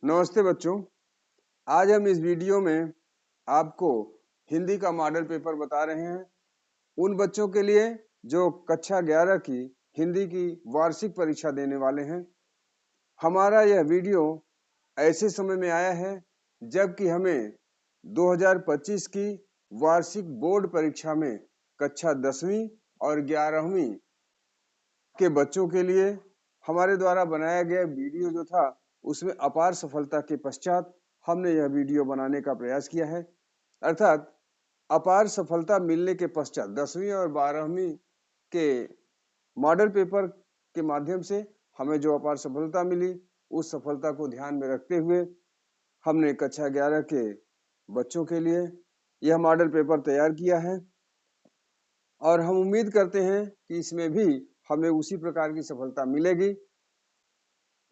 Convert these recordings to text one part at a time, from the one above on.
नमस्ते बच्चों। आज हम इस वीडियो में आपको हिंदी का मॉडल पेपर बता रहे हैं उन बच्चों के लिए जो कक्षा 11 की हिंदी की वार्षिक परीक्षा देने वाले हैं। हमारा यह वीडियो ऐसे समय में आया है जबकि हमें 2025 की वार्षिक बोर्ड परीक्षा में कक्षा 10वीं और 11वीं के बच्चों के लिए हमारे द्वारा बनाया गया वीडियो जो था उसमें अपार सफलता के पश्चात हमने यह वीडियो बनाने का प्रयास किया है। अर्थात अपार सफलता मिलने के पश्चात 10वीं और 12वीं के मॉडल पेपर के माध्यम से हमें जो अपार सफलता मिली उस सफलता को ध्यान में रखते हुए हमने कक्षा 11 के बच्चों के लिए यह मॉडल पेपर तैयार किया है और हम उम्मीद करते हैं कि इसमें भी हमें उसी प्रकार की सफलता मिलेगी।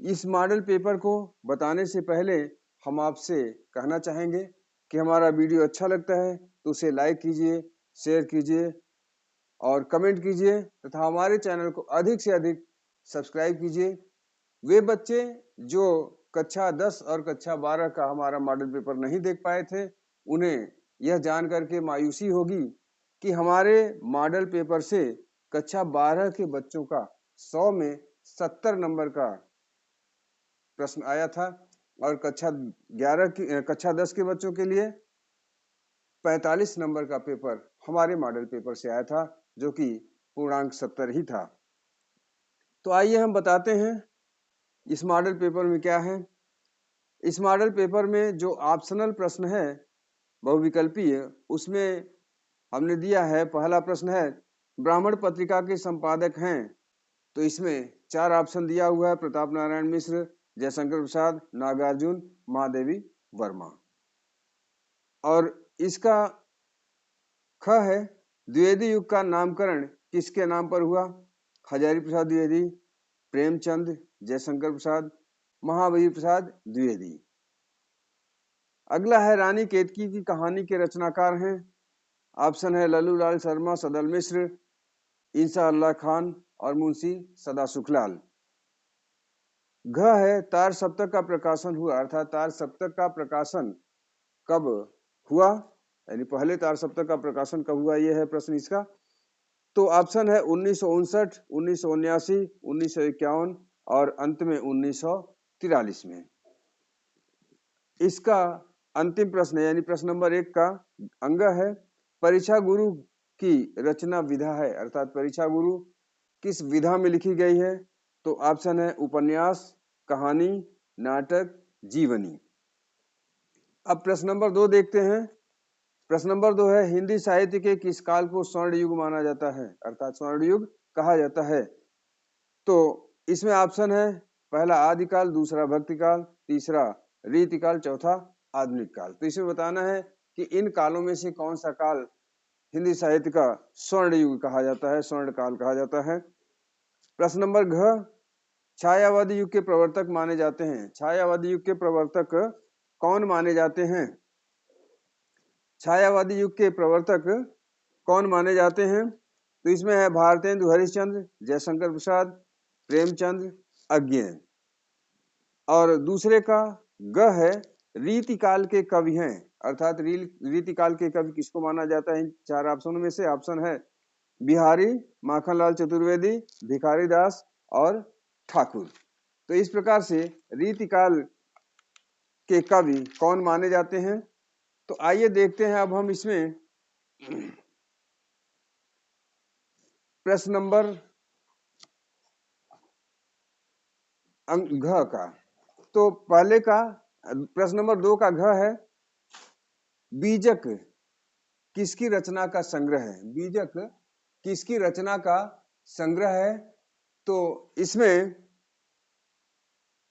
इस मॉडल पेपर को बताने से पहले हम आपसे कहना चाहेंगे कि हमारा वीडियो अच्छा लगता है तो उसे लाइक कीजिए, शेयर कीजिए और कमेंट कीजिए तथा हमारे चैनल को अधिक से अधिक सब्सक्राइब कीजिए। वे बच्चे जो कक्षा 10 और कक्षा 12 का हमारा मॉडल पेपर नहीं देख पाए थे उन्हें यह जान करके मायूसी होगी कि हमारे मॉडल पेपर से कक्षा 12 के बच्चों का 100 में 70 नंबर का प्रश्न आया था और कक्षा 10 के बच्चों के लिए 45 नंबर का पेपर हमारे मॉडल पेपर से आया था जो कि पूर्णांक 70 ही था। तो आइए हम बताते हैं इस मॉडल पेपर में क्या है। इस मॉडल पेपर में जो ऑप्शनल प्रश्न है बहुविकल्पीय, उसमें हमने दिया है, पहला प्रश्न है ब्राह्मण पत्रिका के संपादक हैं, तो इसमें 4 ऑप्शन दिया हुआ है, प्रताप नारायण मिश्र, जयशंकर प्रसाद, नागार्जुन, महादेवी वर्मा। और इसका ख है द्विवेदी युग का नामकरण किसके नाम पर हुआ? हजारी प्रसाद द्विवेदी, प्रेमचंद, जयशंकर प्रसाद, महावीर प्रसाद द्विवेदी। अगला है रानी केतकी की कहानी के रचनाकार हैं। ऑप्शन है लल्लूलाल शर्मा, सदल मिश्र, ईसा अल्लाह खान और मुंशी सदा सुखलाल। घ है तार सप्तक का प्रकाशन हुआ, अर्थात तार सप्तक का प्रकाशन कब हुआ, यानी पहले तार सप्तक का प्रकाशन कब हुआ, यह है प्रश्न इसका। तो ऑप्शन है 1959, 1979, 1951 और अंत में 1943 में। इसका अंतिम प्रश्न यानी प्रश्न नंबर 1 का अंग है परीक्षा गुरु की रचना विधा है, अर्थात परीक्षा गुरु किस विधा में लिखी गई है। तो ऑप्शन है उपन्यास, कहानी, नाटक, जीवनी। अब प्रश्न नंबर 2 देखते हैं। प्रश्न नंबर 2 है हिंदी साहित्य के किस काल को स्वर्ण युग माना जाता है, अर्थात स्वर्ण युग कहा जाता है। तो इसमें ऑप्शन है पहला आदिकाल, दूसरा भक्तिकाल, तीसरा रीतिकाल, चौथा आधुनिक काल। तो इसमें बताना है कि इन कालों में से कौन सा काल हिंदी साहित्य का स्वर्ण युग कहा जाता है, स्वर्ण काल कहा जाता है। प्रश्न नंबर घ छायावादी युग के प्रवर्तक माने जाते हैं। छायावादी युग के प्रवर्तक कौन माने जाते हैं? छायावादी युग के प्रवर्तक कौन माने जाते हैं? तो इसमें है भारतेंदु हरिश्चंद्र, जयशंकर प्रसाद, प्रेमचंद, अज्ञेय। और दूसरे का ग है रीतिकाल के कवि हैं, अर्थात रीतिकाल के कवि किसको माना जाता है? इन 4 ऑप्शनों में से ऑप्शन है बिहारी, माखनलाल चतुर्वेदी, भिखारी दास और ठाकुर। तो इस प्रकार से रीतिकाल के कवि कौन माने जाते हैं। तो आइए देखते हैं अब हम इसमें प्रश्न नंबर घ का। तो पहले का प्रश्न नंबर 2 का घ है बीजक किसकी रचना का संग्रह है? बीजक किसकी रचना का संग्रह है? तो इसमें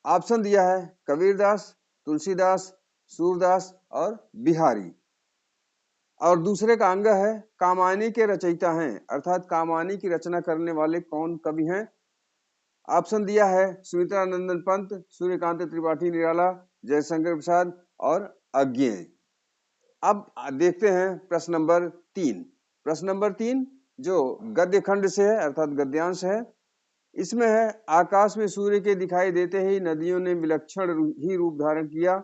ऑप्शन दिया है कबीरदास, तुलसीदास, सूरदास और बिहारी। और दूसरे का अंग है कामायनी के रचयिता हैं, अर्थात कामायनी की रचना करने वाले कौन कवि हैं? ऑप्शन दिया है सुमित्रानंदन पंत, सूर्यकांत त्रिपाठी निराला, जयशंकर प्रसाद और अज्ञेय। अब देखते हैं प्रश्न नंबर 3। प्रश्न नंबर 3 जो गद्य खंड से है, अर्थात गद्यांश है, इसमें है आकाश में सूर्य के दिखाई देते ही नदियों ने विलक्षण ही रूप धारण किया।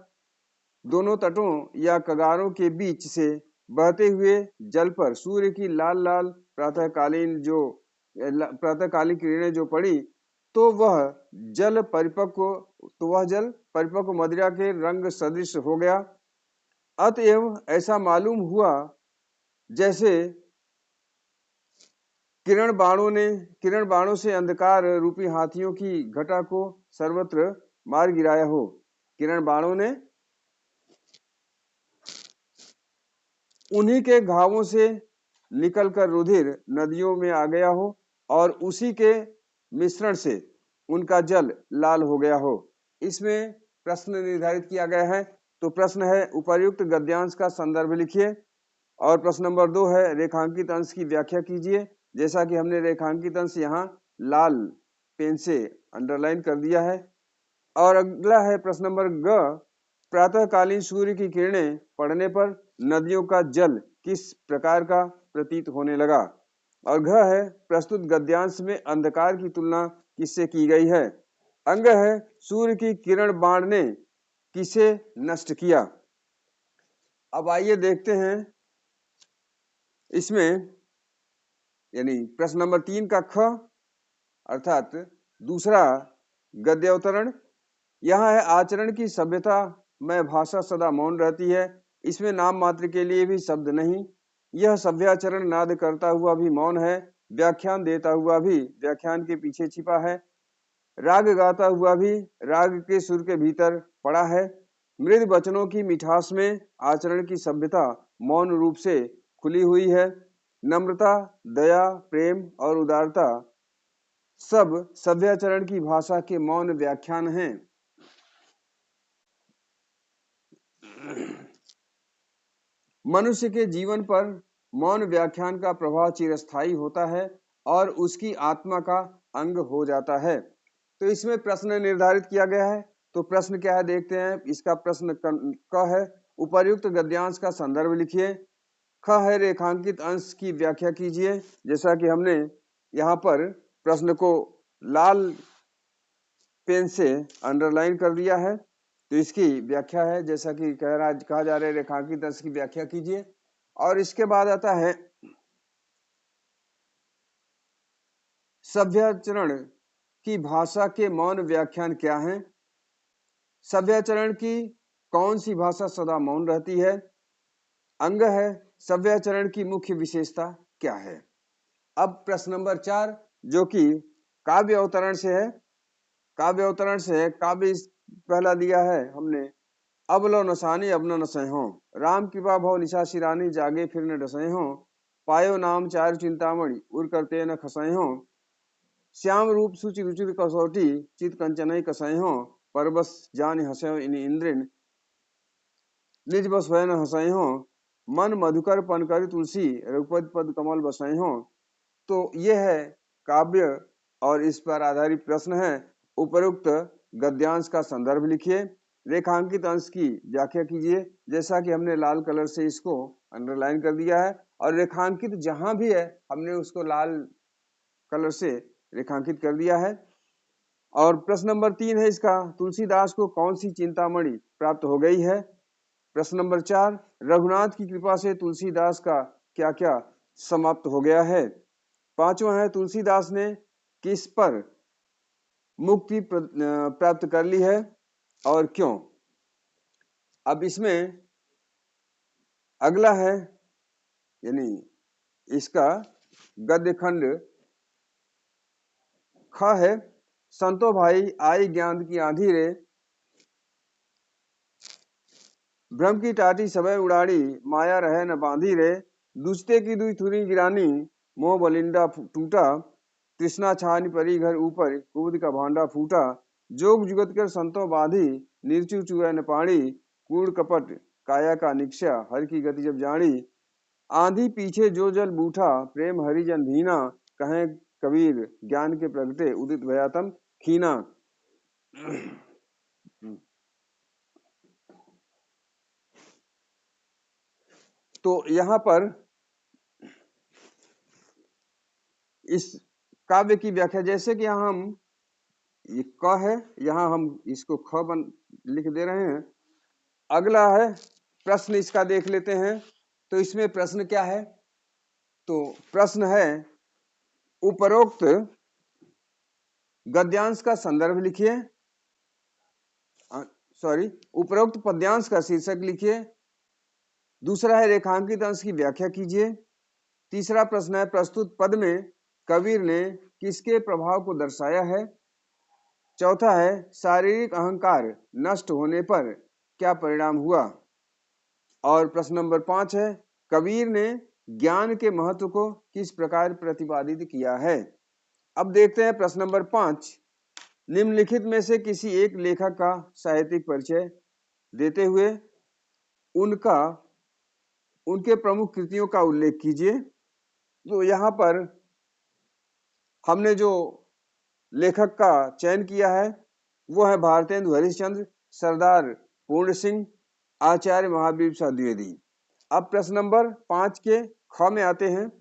दोनों तटों या कगारों के बीच से बहते हुए जल पर सूर्य की लाल लाल प्रातःकालीन किरणें जो पड़ी तो वह जल परिपक्व मदिरा के रंग सदृश हो गया। अतएव ऐसा मालूम हुआ जैसे किरण बाणों से अंधकार रूपी हाथियों की घटा को सर्वत्र मार गिराया हो। किरण बाणों ने उन्हीं के घावों से निकलकर रुधिर नदियों में आ गया हो और उसी के मिश्रण से उनका जल लाल हो गया हो। इसमें प्रश्न निर्धारित किया गया है। तो प्रश्न है उपर्युक्त गद्यांश का संदर्भ लिखिए। और प्रश्न नंबर 2 है रेखांकित अंश की व्याख्या कीजिए। जैसा कि हमने रेखांकित अंश यहाँ लाल पेन से अंडरलाइन कर दिया है। और अगला है प्रश्न नंबर ग, प्रातःकालीन सूर्य की किरणें पड़ने पर नदियों का जल किस प्रकार का प्रतीत होने लगा। और घ है प्रस्तुत गद्यांश में अंधकार की तुलना किससे की गई है। अंग है सूर्य की किरण बाण ने किसे नष्ट किया। अब आइए देखते हैं इसमें यानी प्रश्न नंबर 3 का ख अर्थात दूसरा गद्य अवतरण। यहाँ है आचरण की सभ्यता में भाषा सदा मौन रहती है। इसमें नाम मात्र के लिए भी शब्द नहीं। यह सभ्याचरण नाद करता हुआ भी मौन है, व्याख्यान देता हुआ भी व्याख्यान के पीछे छिपा है, राग गाता हुआ भी राग के सुर के भीतर पड़ा है। मृद वचनों की मिठास में आचरण की सभ्यता मौन रूप से खुली हुई है। नम्रता, दया, प्रेम और उदारता सब सभ्याचरण की भाषा के मौन व्याख्यान हैं। मनुष्य के जीवन पर मौन व्याख्यान का प्रभाव चिरस्थायी होता है और उसकी आत्मा का अंग हो जाता है। तो इसमें प्रश्न निर्धारित किया गया है। तो प्रश्न क्या है देखते हैं। इसका प्रश्न क है उपर्युक्त गद्यांश का संदर्भ लिखिए। ख है रेखांकित अंश की व्याख्या कीजिए। जैसा कि हमने यहाँ पर प्रश्न को लाल पेन से अंडरलाइन कर दिया है। तो इसकी व्याख्या है जैसा कि कहा जा रहा है रेखांकित अंश की व्याख्या कीजिए। और इसके बाद आता है सभ्याचरण की भाषा के मौन व्याख्यान क्या है। सभ्याचरण की कौन सी भाषा सदा मौन रहती है। अंग है सभ्याचरण की मुख्य विशेषता क्या है। अब प्रश्न नंबर 4 जो कि काव्य अवतरण से है। काव्य पहला दिया है हमने अब लो नसानी अब न नसै हो, राम कृपा भव निशा शिरानी जागे फिर न डसै हो, पायो नाम चारु चिंतामणि उर करते न खसै हो, श्याम रूप सुचि रुचिर कसौटी चित कंचनई कसै हो, परबस जान हसै इन इंद्रिन निज बस भय न हसै हो, मन मधुकर पन कर तुलसी रघुपति पद कमल बसै हो। तो ये है काव्य और इस पर आधारित प्रश्न है। उपरोक्त गद्यांश का संदर्भ लिखिए। रेखांकित अंश की व्याख्या कीजिए। जैसा कि हमने लाल कलर से इसको अंडरलाइन कर दिया है और रेखांकित जहां भी है हमने उसको लाल कलर से रेखांकित कर दिया है। और प्रश्न नंबर 3 है इसका तुलसीदास को कौन सी चिंतामणि प्राप्त हो गई है। प्रश्न नंबर 4 रघुनाथ की कृपा से तुलसीदास का क्या क्या समाप्त हो गया है। पांचवा है तुलसीदास ने किस पर मुक्ति प्राप्त कर ली है और क्यों। अब इसमें अगला है यानी इसका गद्य खंड ख है संतो भाई आई ज्ञान की आंधी रे, भ्रम की टाटी सबे उड़ाड़ी माया रहे न बांधी रे, दुचते की दुई थुरी गिरानी मोह बलिंडा टूटा, तृष्णा छानी परी घर ऊपर कूद का भांडा फूटा, जोग जुगत कर संतो बाधी निर्चु चुए न पाड़ी, कूड़ कपट काया का निक्षा हर की गति जब जानी, आंधी पीछे जो जल बूठा प्रेम हरिजन भीना, कहें कबीर ज्ञान के प्रगटे उदित भयातम खीना। तो यहाँ पर इस काव्य की व्याख्या, जैसे कि यहाँ हम ये क है, यहाँ हम इसको ख लिख दे रहे हैं। अगला है प्रश्न, इसका देख लेते हैं। तो इसमें प्रश्न क्या है? तो प्रश्न है उपरोक्त गद्यांश का संदर्भ लिखिए, उपरोक्त पद्यांश का शीर्षक लिखिए। दूसरा है रेखांकित अंश की व्याख्या कीजिए। तीसरा प्रश्न है प्रस्तुत पद में कबीर ने किसके प्रभाव को दर्शाया है। चौथा है शारीरिक अहंकार नष्ट होने पर क्या परिणाम हुआ। और प्रश्न नंबर 5 है कबीर ने ज्ञान के महत्व को किस प्रकार प्रतिपादित किया है। अब देखते हैं प्रश्न नंबर 5। निम्नलिखित में से किसी एक लेखक का साहित्यिक परिचय देते हुए उनके प्रमुख कृतियों का उल्लेख कीजिए। तो यहाँ पर हमने जो लेखक का चयन किया है वो है भारतेंदु हरिश्चंद्र, सरदार पूर्ण सिंह, आचार्य महावीर प्रसाद द्विवेदी। अब प्रश्न नंबर 5 के ख में आते हैं।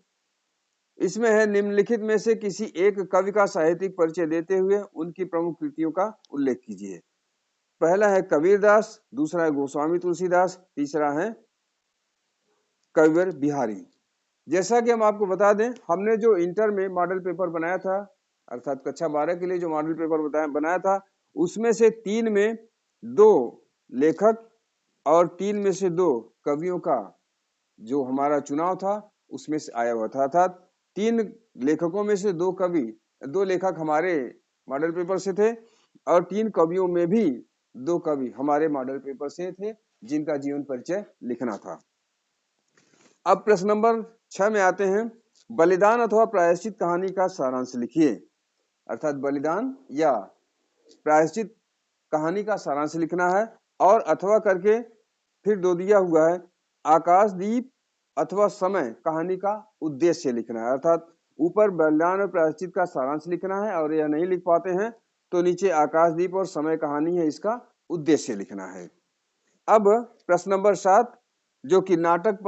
इसमें है निम्नलिखित में से किसी एक कवि का साहित्यिक परिचय देते हुए उनकी प्रमुख कृतियों का उल्लेख कीजिए। पहला है कबीरदास, दूसरा है गोस्वामी तुलसीदास, तीसरा है कविवर बिहारी। जैसा कि हम आपको बता दें, हमने जो इंटर में मॉडल पेपर बनाया था, अर्थात कक्षा 12 के लिए जो मॉडल पेपर बनाया था, उसमें से 3 में 2 लेखक और 3 में से 2 कवियों का जो हमारा चुनाव था उसमें से आया हुआ था। अर्थात 3 लेखकों में से 2 लेखक हमारे मॉडल पेपर से थे और 3 कवियों में भी 2 कवि हमारे मॉडल पेपर से थे जिनका जीवन परिचय लिखना था। अब प्रश्न नंबर 6 में आते हैं। बलिदान अथवा प्रायश्चित कहानी का सारांश लिखिए। अर्थात बलिदान या प्रायश्चित कहानी का सारांश लिखना है और अथवा करके फिर 2 दिया हुआ है। आकाशदीप अथवा समय कहानी का उद्देश्य लिखना है। अर्थात ऊपर बलिदान और प्रायश्चित का सारांश लिखना है और यह नहीं लिख पाते हैं तो नीचे आकाशदीप और समय कहानी है, इसका उद्देश्य लिखना है। अब प्रश्न नंबर 7 जो कि नाटक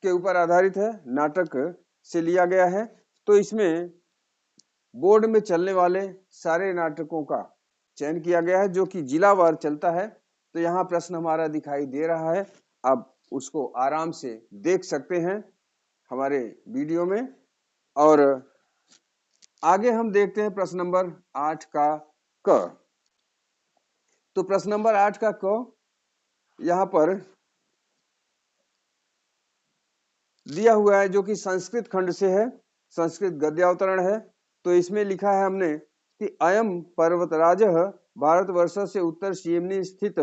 के ऊपर आधारित है, नाटक से लिया गया है। तो इसमें बोर्ड में चलने वाले सारे नाटकों का चयन किया गया है जो कि जिलावार चलता है। तो यहाँ प्रश्न हमारा दिखाई दे रहा है, आप उसको आराम से देख सकते हैं हमारे वीडियो में। और आगे हम देखते हैं प्रश्न नंबर 8 का क। तो प्रश्न नंबर 8 का क यहाँ पर दिया हुआ है जो कि संस्कृत खंड से है, संस्कृत गद्यावतरण है। तो इसमें लिखा है हमने कि अयम पर्वतराजः भारतवर्षस्य उत्तर सीम्नि स्थित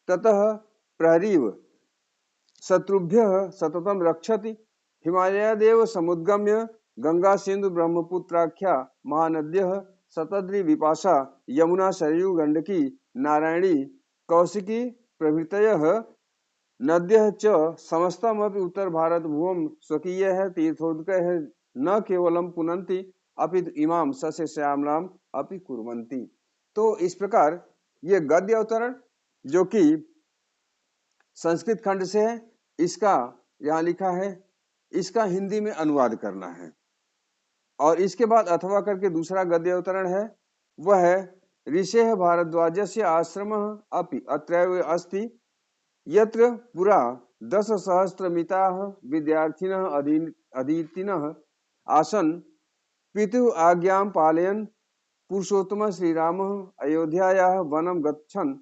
ततः प्रहरीव शत्रुभ्यः सततं रक्षति हिमालयादेव समुद्गम्य गंगा सिंधु ब्रह्मपुत्राख्या महानद्यः शतद्रि विपाशा यमुना सरयू गंडकी नारायणी कौशिकी प्रभृतयः नद्यः च समस्तमपि उत्तर भारत भूम स्वकीयः तीर्थोदकैः न केवलं पुनन्ति अपितु इमाम सस्य श्यामलाम अपि कुर्वन्ति। तो इस प्रकार ये गद्य अवतरण जो कि संस्कृत खंड से है, इसका यहाँ लिखा है, इसका हिंदी में अनुवाद करना है। और इसके बाद अथवा करके दूसरा गद्य अवतरण है, वह है ऋषेः भारद्वाजस्य आश्रमः अपि अत्रैव अस्ति यत्र पुरा 10,000 विद्यार्थिनः अधीतिनः आसन् पितुः आज्ञां पालयन् पुरुषोत्तमः श्रीरामः अयोध्यायाः वनं गच्छन्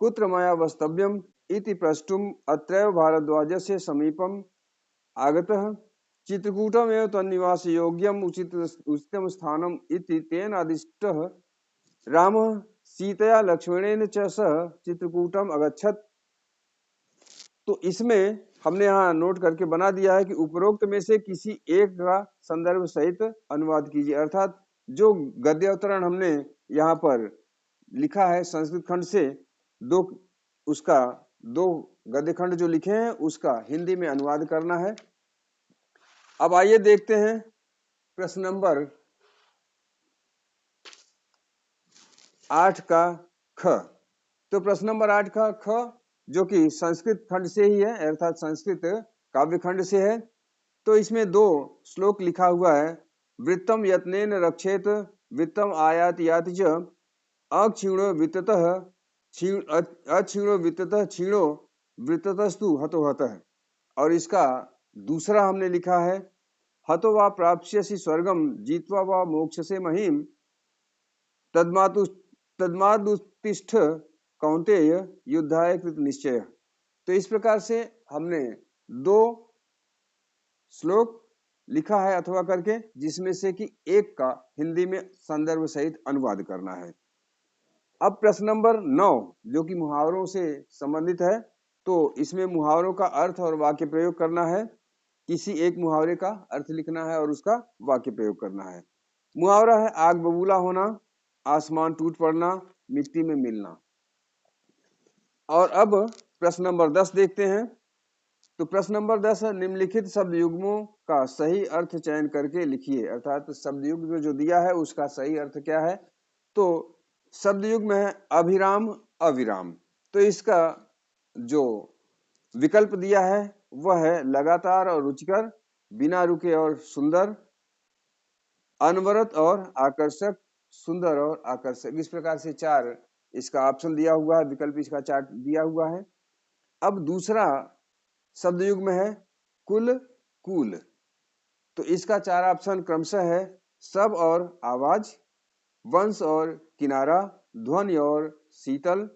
कुत्र मया वस्तव्यम् इति प्रष्टुम् अत्रैव भारद्वाजस्य समीपम् आगतः चित्रकूटमेव तन्निवासयोग्यम् उचितं स्थानम् इति तेन आदिष्टः रामः सीतया लक्ष्मणेन च सह चित्रकूटम् अगच्छत्। तो इसमें हमने यहाँ नोट करके बना दिया है कि उपरोक्त में से किसी एक का संदर्भ सहित अनुवाद कीजिए। अर्थात जो गद्य अवतरण हमने यहाँ पर लिखा है संस्कृत खंड से, दो गद्य खंड जो लिखे हैं उसका हिंदी में अनुवाद करना है। अब आइए देखते हैं प्रश्न नंबर 8 का ख। तो प्रश्न नंबर 8 का ख जो कि संस्कृत खंड से ही है, अर्थात संस्कृत काव्य खंड से है। तो इसमें 2 श्लोक लिखा हुआ है। वृत्तम यत्नेन रक्षेत वित्तम आयाति च अक्षीणो वित्ततः अक्षीणो वित्ततः क्षीणो वित्ततस्तु हतो हतः। और इसका दूसरा हमने लिखा है, हतो वा प्राप्स्यसि स्वर्गम जीत्वा वा मोक्षसे महीम तद्मादुत्तिष्ठ कौन्तेय युद्धाय कृत निश्चय। तो इस प्रकार से हमने 2 श्लोक लिखा है अथवा करके, जिसमें से कि एक का हिंदी में संदर्भ सहित अनुवाद करना है। अब प्रश्न नंबर 9 जो कि मुहावरों से संबंधित है, तो इसमें मुहावरों का अर्थ और वाक्य प्रयोग करना है। किसी एक मुहावरे का अर्थ लिखना है और उसका वाक्य प्रयोग करना है। मुहावरा है आग बबूला होना, आसमान टूट पड़ना, मिट्टी में मिलना। और अब प्रश्न नंबर 10 देखते हैं। तो प्रश्न नंबर 10 है, निम्नलिखित शब्द युग्मों का सही अर्थ चयन करके लिखिए। अर्थात शब्द युग्म जो दिया है उसका सही अर्थ क्या है। तो शब्द युग्म है अभिराम अविराम। तो इसका जो विकल्प दिया है वह है लगातार और रुचिकर, बिना रुके और सुंदर, अनवरत और आकर्षक, सुंदर और आकर्षक। इस प्रकार से 4 इसका ऑप्शन दिया हुआ है, विकल्प इसका 4 दिया हुआ है। अब दूसरा शब्द युग्म है कुल कूल। तो इसका 4 ऑप्शन क्रमशः है सब और आवाज, वंश और किनारा, ध्वनि और शीतल,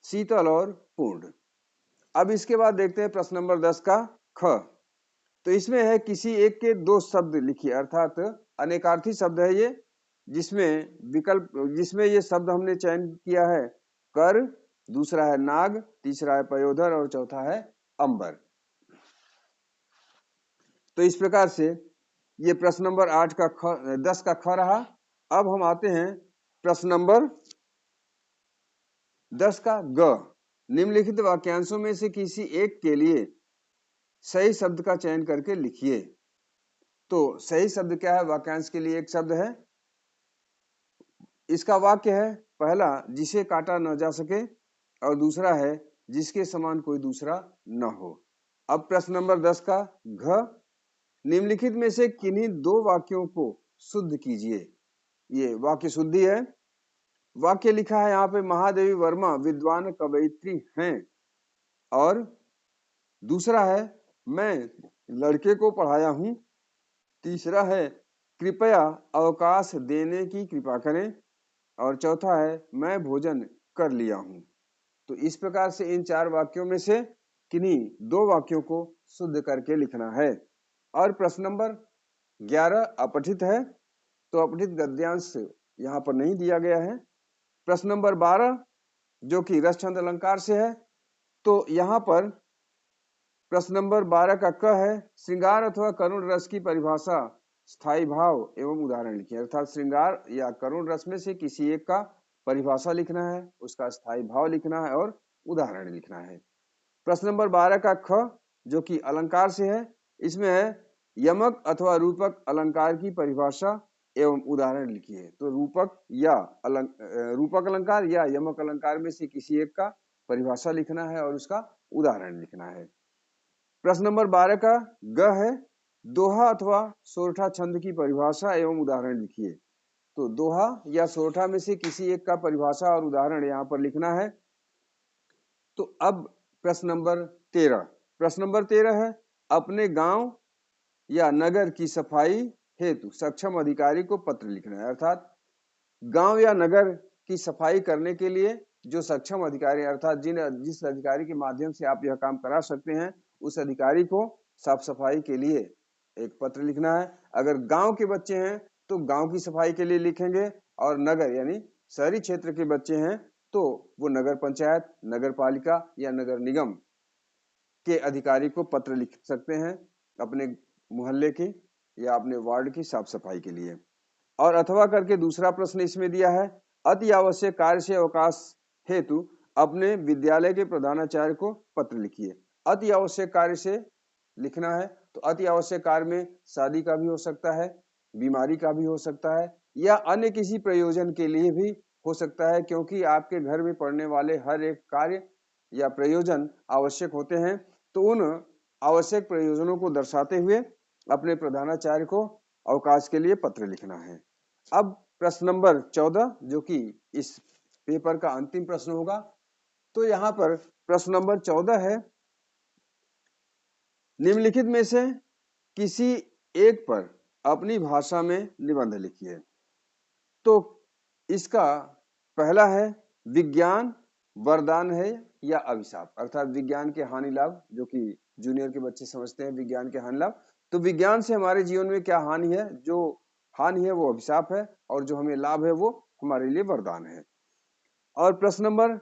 शीतल और पूर्ण। अब इसके बाद देखते हैं प्रश्न नंबर 10 का ख। तो इसमें है किसी एक के 2 शब्द लिखिए। अर्थात अनेकार्थी शब्द है ये, जिसमें ये शब्द हमने चयन किया है कर, दूसरा है नाग, तीसरा है पयोधर और चौथा है अंबर। तो इस प्रकार से ये प्रश्न नंबर 8 का 10 का ख रहा। अब हम आते हैं प्रश्न नंबर 10 का ग। निम्नलिखित वाक्यांशों में से किसी एक के लिए सही शब्द का चयन करके लिखिए। तो सही शब्द क्या है, वाक्यांश के लिए एक शब्द है। इसका वाक्य है पहला जिसे काटा न जा सके, और दूसरा है जिसके समान कोई दूसरा न हो। अब प्रश्न नंबर 10 का घ। निम्नलिखित में से किन्हीं 2 वाक्यों को शुद्ध कीजिए। ये वाक्य शुद्धि है। वाक्य लिखा है यहाँ पे महादेवी वर्मा विद्वान कवयित्री हैं, और दूसरा है मैं लड़के को पढ़ाया हूं, तीसरा है कृपया अवकाश देने की कृपा करें, और चौथा है मैं भोजन कर लिया हूं। तो इस प्रकार से इन 4 वाक्यों में से किन्हीं 2 वाक्यों को शुद्ध करके लिखना है। और प्रश्न नंबर 11 अपठित है, तो अपठित गद्यांश यहाँ पर नहीं दिया गया है। प्रश्न नंबर 12 जो कि रस छंद अलंकार से है, तो यहाँ पर प्रश्न नंबर 12 का क है श्रृंगार अथवा करुण रस की परिभाषा, स्थायी भाव एवं उदाहरण लिखिए। अर्थात श्रृंगार या करुण रस में से किसी एक का परिभाषा लिखना है, उसका स्थायी भाव लिखना है और उदाहरण लिखना है। प्रश्न नंबर 12 का ख जो कि अलंकार से है, इसमें है यमक अथवा रूपक अलंकार की परिभाषा एवं उदाहरण लिखिए। तो रूपक अलंकार या यमक अलंकार में से किसी एक का परिभाषा लिखना है और उसका उदाहरण लिखना है। प्रश्न नंबर 12 का ग है दोहा अथवा सोरठा छंद की परिभाषा एवं उदाहरण लिखिए। तो दोहा या सोरठा में से किसी एक का परिभाषा और उदाहरण यहाँ पर लिखना है। तो अब प्रश्न नंबर 13 है अपने गांव या नगर की सफाई हेतु सक्षम अधिकारी को पत्र लिखना है। अर्थात गांव या नगर की सफाई करने के लिए जो सक्षम अधिकारी, अर्थात जिस अधिकारी के माध्यम से आप यह काम करा सकते हैं, उस अधिकारी को साफ सफाई के लिए एक पत्र लिखना है। अगर गांव के बच्चे हैं तो गांव की सफाई के लिए लिखेंगे, और नगर यानी शहरी क्षेत्र के बच्चे हैं तो वो नगर पंचायत, नगर पालिका या नगर निगम के अधिकारी को पत्र लिख सकते हैं अपने मोहल्ले की या अपने वार्ड की साफ सफाई के लिए। और अथवा करके दूसरा प्रश्न इसमें दिया है अति आवश्यक कार्य से अवकाश हेतु अपने विद्यालय के प्रधानाचार्य को पत्र लिखिए। अति आवश्यक कार्य से लिखना है, तो अति आवश्यक कार्य में शादी का भी हो सकता है, बीमारी का भी हो सकता है, या अन्य किसी प्रयोजन के लिए भी हो सकता है, क्योंकि आपके घर में पड़ने वाले हर एक कार्य या प्रयोजन आवश्यक होते हैं। तो उन आवश्यक प्रयोजनों को दर्शाते हुए अपने प्रधानाचार्य को अवकाश के लिए पत्र लिखना है। अब प्रश्न नंबर 14 जो कि इस पेपर का अंतिम प्रश्न होगा, तो यहाँ पर प्रश्न नंबर 14 है, निम्नलिखित में से किसी एक पर अपनी भाषा में निबंध लिखिए। तो इसका पहला है, विज्ञान वरदान है या अभिशाप, अर्थात विज्ञान के हानि लाभ, जो कि जूनियर के बच्चे समझते हैं विज्ञान के हानि लाभ। तो विज्ञान से हमारे जीवन में क्या हानि है? जो हानि है वो अभिशाप है और जो हमें लाभ है वो हमारे लिए वरदान है। और प्रश्न नंबर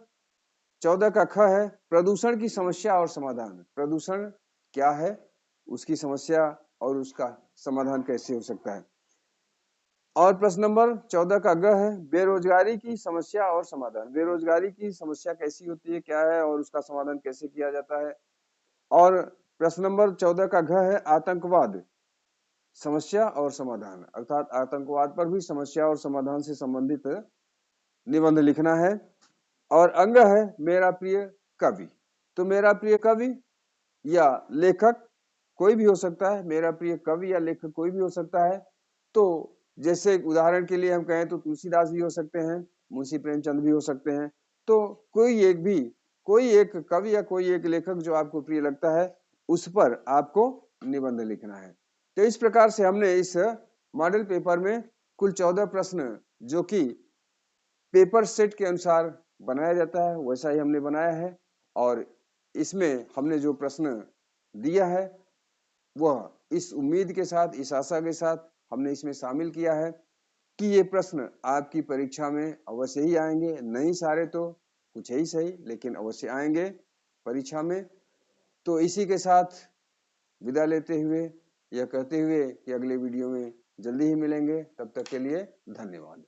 14 का ख है, प्रदूषण की समस्या और समाधान। प्रदूषण क्या है, उसकी समस्या और उसका समाधान कैसे हो सकता है। और प्रश्न नंबर 14 का ग है, बेरोजगारी की समस्या और समाधान। बेरोजगारी की समस्या कैसी होती है, क्या है और उसका समाधान कैसे किया जाता है। और प्रश्न नंबर 14 का घ है, आतंकवाद समस्या और समाधान, अर्थात आतंकवाद पर भी समस्या और समाधान से संबंधित निबंध लिखना है। और अंग है, मेरा प्रिय कवि। तो मेरा प्रिय कवि या लेखक कोई भी हो सकता है, मेरा प्रिय कवि या लेखक कोई भी हो सकता है। तो जैसे उदाहरण के लिए हम कहें तो तुलसीदास भी हो सकते हैं, मुंशी प्रेमचंद भी हो सकते हैं। तो कोई एक कवि या कोई एक लेखक जो आपको प्रिय लगता है, उस पर आपको निबंध लिखना है। तो इस प्रकार से हमने इस मॉडल पेपर में कुल 14 प्रश्न, जो कि पेपर सेट के अनुसार बनाया जाता है, वैसा ही हमने बनाया है। और इसमें हमने जो प्रश्न दिया है वह इस उम्मीद के साथ, इस आशा के साथ हमने इसमें शामिल किया है कि ये प्रश्न आपकी परीक्षा में अवश्य ही आएंगे। नहीं सारे तो कुछ ही सही, लेकिन अवश्य आएंगे परीक्षा में। तो इसी के साथ विदा लेते हुए, यह कहते हुए कि अगले वीडियो में जल्दी ही मिलेंगे, तब तक के लिए धन्यवाद।